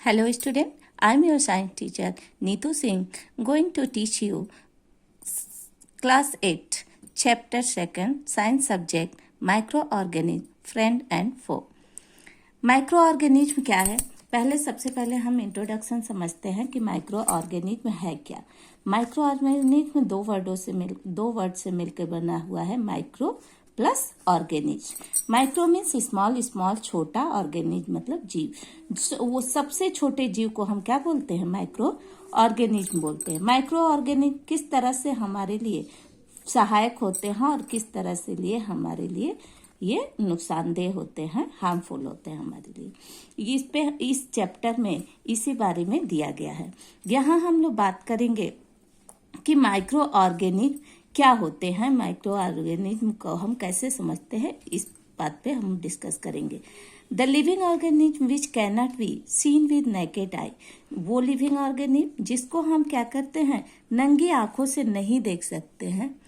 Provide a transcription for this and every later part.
Hello student, I am your science teacher Neetu Singh going to teach you class 8 chapter 2nd science subject microorganism friend and foe। Microorganism क्या है? सबसे पहले हम introduction समझते हैं कि माइक्रोऑर्गेनिज्म है क्या। माइक्रोऑर्गेनिज्म दो वर्ड से मिलकर बना हुआ है, micro plus organism. Micro means small, small छोटा, ऑर्गेनिज्म मतलब जीव। वो सबसे छोटे जीव को हम क्या बोलते हैं? माइक्रो ऑर्गेनिज्म बोलते हैं। माइक्रो ऑर्गेनिज्म किस तरह से हमारे लिए सहायक होते हैं और किस तरह से हमारे लिए ये नुकसानदेह होते हैं, हार्मफुल होते हैं हमारे लिए। इस चैप्टर में इसी बारे में दिया गया है। यहाँ हम लोग बात करेंगे कि माइक्रो ऑर्गेनिज्म क्या होते हैं, माइक्रो ऑर्गेनिज्म को हम कैसे समझते हैं, इस बात पे हम डिस्कस करेंगे। The living organism which can not be seen with naked eye, वो लिविंग ऑर्गेनिज्म जिसको हम क्या करते हैं, नंगी आंखों से नहीं देख सकते हैं,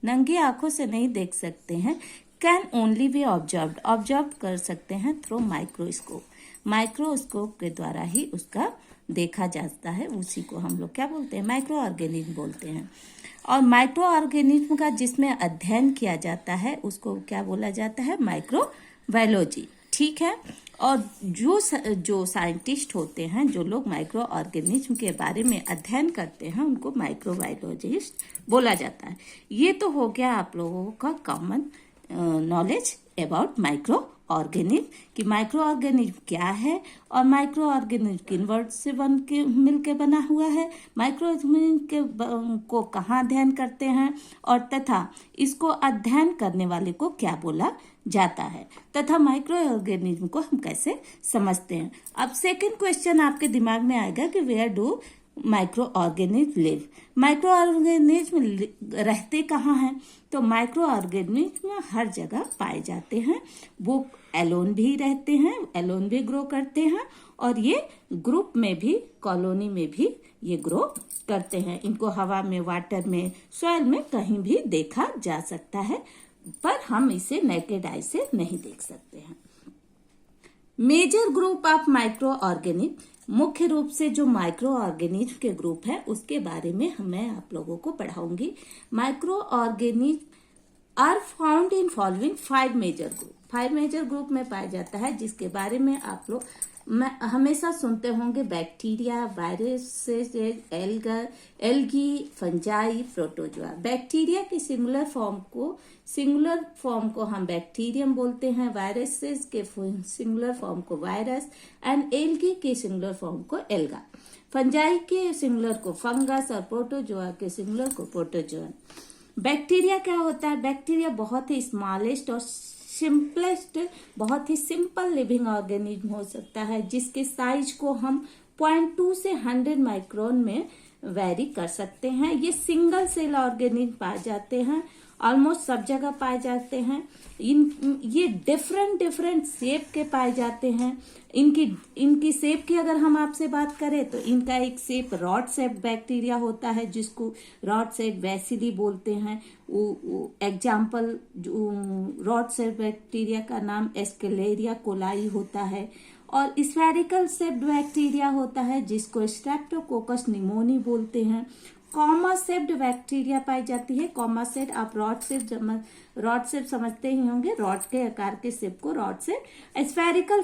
नंगी आंखों से नहीं देख सकते हैं। कैन ओनली बी ऑब्जर्व कर सकते हैं थ्रू माइक्रोस्कोप, माइक्रोस्कोप के द्वारा ही उसका देखा जाता है। उसी को हम लोग क्या बोलते हैं? माइक्रो ऑर्गेनिज्म बोलते हैं। और माइक्रो ऑर्गेनिज्म का जिसमें अध्ययन किया जाता है उसको क्या बोला जाता है? माइक्रोबायोलॉजी। ठीक है। और जो साइंटिस्ट होते हैं, जो लोग माइक्रो ऑर्गेनिज्म के बारे में अध्ययन करते हैं, उनको माइक्रोबायोलॉजिस्ट बोला जाता है। ये तो हो गया आप लोगों का common knowledge about micro organism, कि माइक्रो ऑर्गेनिज्म क्या है और माइक्रो ऑर्गेनिज्म किन वर्ड से मिलके बना हुआ है, माइक्रो ऑर्गेनिज्म को कहाँ अध्ययन करते हैं, और तथा इसको अध्ययन करने वाले को क्या बोला जाता है, तथा माइक्रो ऑर्गेनिज्म को हम कैसे समझते हैं। अब सेकंड क्वेश्चन आपके दिमाग में आएगा कि where do microorganism live, microorganism रहते कहाँ हैं? तो माइक्रो ऑर्गेनिज्म हर जगह पाए जाते हैं। वो एलोन भी रहते हैं, एलोन भी ग्रो करते हैं, और ये ग्रुप में भी, कॉलोनी में भी ये ग्रो करते हैं। इनको हवा में, वाटर में, सॉइल में कहीं भी देखा जा सकता है, पर हम इसे नेकेड आई से नहीं देख सकते हैं। Major group of microorganism, मुख्य रूप से जो माइक्रो ऑर्गेनिज्म के ग्रुप है उसके बारे में मैं आप लोगों को पढ़ाऊंगी। Microorganism are found in following 5 major group, 5 major group में पाया जाता है, जिसके बारे में आप लोग हमेशा सुनते होंगे। Bacteria, viruses, algae, fungi, protozoa. Bacteria की सिंगुलर फॉर्म को हम बैक्टीरियम बोलते हैं, वायरसेस के सिंगुलर फॉर्म को वायरस, एंड एल्गी के सिंगुलर फॉर्म को एल्गा। फंजाई के सिंगुलर को फंगस और प्रोटोजोआ के सिंगुलर को प्रोटोजोअन। बैक्टीरिया क्या होता है? बैक्टीरिया बहुत ही स्मॉलेस्ट और सिंपलेस्ट, बहुत ही सिंपल लिविंग ऑर्गेनिज्म हो सकता है, जिसके साइज को हम 0.2 से 100 माइक्रोन में वेरी कर सकते हैं। ये सिंगल सेल ऑर्गेनिज्म पाए जाते हैं, ऑलमोस्ट सब जगह पाए जाते हैं। ये डिफरेंट शेप के पाए जाते हैं। इनकी शेप की अगर हम आपसे बात करें तो इनका एक शेप रॉड शेप बैक्टीरिया होता है, जिसको रॉड शेप वैसिली बोलते हैं। एग्जाम्पल रॉड शेप बैक्टीरिया का नाम एस्केलेरिया कोलाई होता है। और स्फेरिकल शेप्ड बैक्टीरिया होता है जिसको स्ट्रेप्टोकोकस निमोनी बोलते हैं। कॉमा शेप्ड बैक्टीरिया पाई जाती है। कॉमा शेप, आप रॉड शेप समझते ही होंगे, रॉड के आकार के शेप को रॉड शेप। स्फेरिकल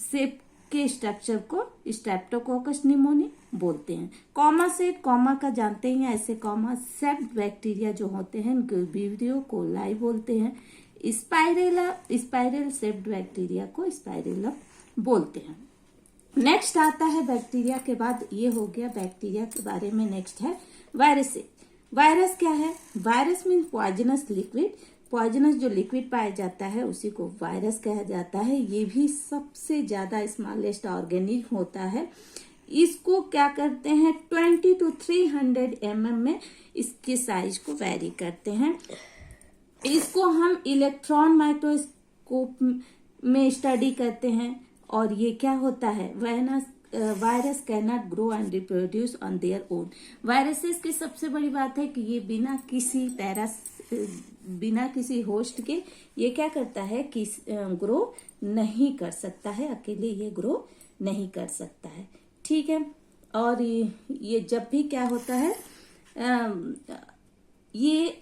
शेप के स्ट्रक्चर को स्ट्रेप्टोकोकस निमोनी बोलते हैं। कॉमा शेप, कॉमा का जानते ही हैं, ऐसे कॉमा शेप्ड बैक्टीरिया जो होते हैं उनको विब्रियो कोलाई बोलते हैं। स्पाइरल शेप्ड बैक्टीरिया को स्पाइरेलम बोलते हैं। नेक्स्ट आता है बैक्टीरिया के बाद, ये हो गया बैक्टीरिया के बारे में। नेक्स्ट है वायरस। वायरस क्या है? Virus mean poisonous liquid. Poisonous जो लिक्विड पाया जाता है उसी को वायरस कहा जाता है। ये भी सबसे ज्यादा स्मॉलेस्ट ऑर्गेनिज्म होता है। इसको क्या करते हैं, 20 to 300 mm में इसके साइज को वेरी करते हैं। इसको हम इलेक्ट्रॉन माइक्रोस्कोप में स्टडी करते हैं। और ये क्या होता है, virus can not grow and reproduce on their own. Viruses की सबसे बड़ी बात है कि ये बिना किसी बिना किसी होस्ट के ये क्या करता है कि ग्रो नहीं कर सकता है, अकेले ये ग्रो नहीं कर सकता है। ठीक है। और ये जब भी क्या होता है, ये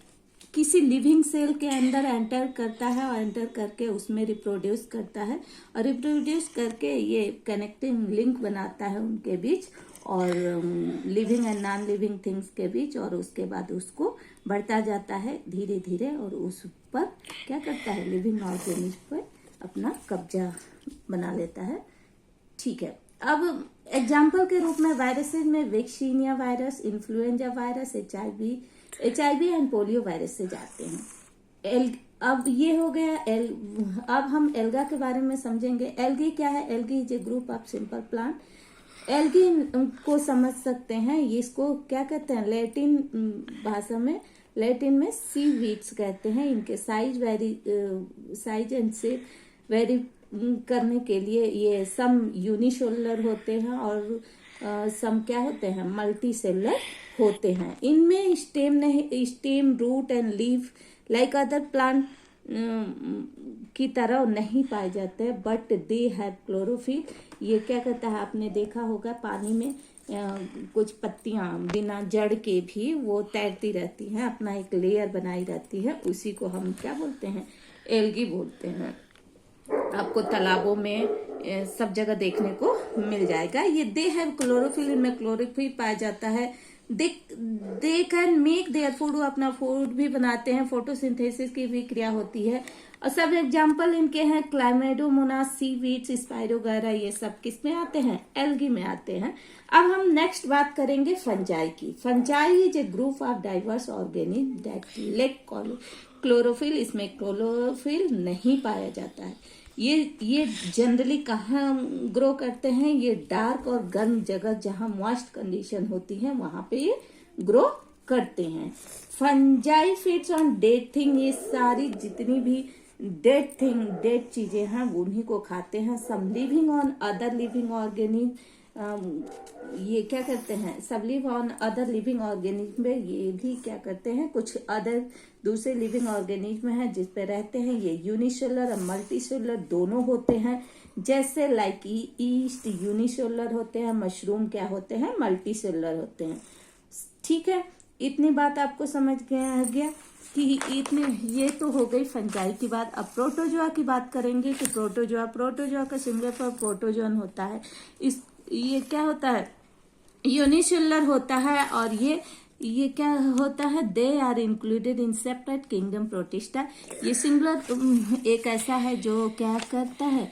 किसी लिविंग सेल के अंदर एंटर करता है और एंटर करके उसमें रिप्रोड्यूस करता है, और रिप्रोड्यूस करके ये कनेक्टिंग लिंक बनाता है उनके बीच, और living and non living things के बीच, और उसके बाद उसको बढ़ता जाता है धीरे धीरे, और उस पर क्या करता है, लिविंग ऑर्गेनिज्म पर अपना कब्जा बना लेता है। ठीक है। अब एग्जाम्पल के रूप में वायरसेस में vaccinia virus, influenza virus, HIV and polio virus से जाते हैं। अब ये हो गया अब हम एल्गा के बारे में समझेंगे। एल्गी क्या है? Algae is a group of simple plant. Algae को समझ सकते हैं, इसको क्या कहते हैं, लैटिन भाषा में, लैटिन में सी वीड्स कहते हैं। इनके साइज एंड शेप वेरी करने के लिए ये सम यूनिसेलुलर होते हैं और सम क्या होते हैं, मल्टी सेलुलर होते हैं। इनमें stem root and leaf like other plant की तरह नहीं पाए जाते हैं, बट दे हैव क्लोरोफिल। ये क्या कहता है, आपने देखा होगा पानी में कुछ पत्तियां बिना जड़ के भी वो तैरती रहती हैं, अपना एक लेयर बनाई रहती है, उसी को हम क्या बोलते हैं, एल्गी बोलते हैं। आपको तालाबों में सब जगह देखने को मिल जाएगा। ये दे हैव क्लोरोफिल, इनमें क्लोरोफिल पाया जाता है। They can make their food, वो अपना फूड भी बनाते हैं, फोटोसिंथेसिस की भी क्रिया होती है। और सब एग्जाम्पल इनके हैं क्लाइमेडोमोनास, सीवीड्स, स्पाइरोगायरा, ये सब किस में आते हैं, एल्गी में आते हैं। अब हम नेक्स्ट बात करेंगे फंजाई की। Fungi is a group of diverse organism that lack chlorophyll. इसमें क्लोरोफिल नहीं पाया जाता है। ये जनरली कहाँ ग्रो करते हैं, ये डार्क और गर्म जगह जहाँ मॉइस्ट कंडीशन होती है वहां पे ये ग्रो करते हैं। Fungi feeds on dead thing, ये सारी जितनी भी डेड चीजें हैं उन्हीं को खाते हैं। Some living on other living organism, ये क्या करते हैं, सब live on other living organism में ये भी क्या करते हैं, कुछ अदर दूसरे लिविंग ऑर्गेनिज्म हैं जिस पे रहते हैं। ये यूनिसेलुलर और मल्टीसेलुलर दोनों होते हैं। जैसे लाइक ईस्ट यूनिसेलुलर होते हैं, मशरूम क्या होते हैं, मल्टीसेलुलर होते हैं। ठीक है, इतनी बात आपको समझ गया कि इतने, ये तो हो गई फंजाई की बात। अब प्रोटोजोआ की बात करेंगे कि प्रोटोजोआ का सिंगुलर फॉर्म प्रोटोजोन होता है। ये क्या होता है, यूनिसेलुलर होता है, और ये क्या होता है, they are included in separate kingdom protista. ये सिंगुलर एक ऐसा है जो क्या करता है,